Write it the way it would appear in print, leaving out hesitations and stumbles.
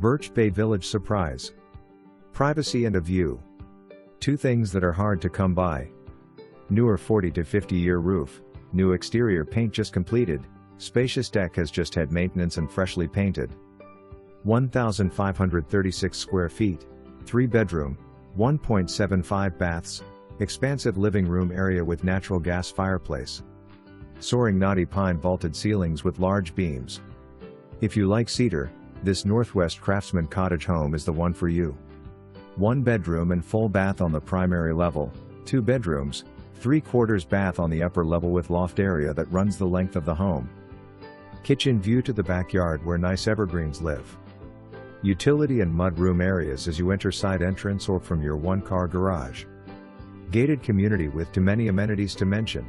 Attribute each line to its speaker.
Speaker 1: Birch Bay Village surprise. Privacy and a view. Two things that are hard to come by. Newer 40 to 50-year roof, new exterior paint just completed, spacious deck has just had maintenance and freshly painted. 1,536 square feet, 3-bedroom, 1.75 baths, expansive living room area with natural gas fireplace. Soaring knotty pine vaulted ceilings with large beams. If you like cedar, this Northwest Craftsman cottage home is the one for you. 1 bedroom and full bath on the primary level, 2 bedrooms, 3/4 bath on the upper level with loft area that runs the length of the home. Kitchen view to the backyard where nice evergreens live. Utility and mudroom areas as you enter side entrance or from your 1-car garage. Gated community with too many amenities to mention.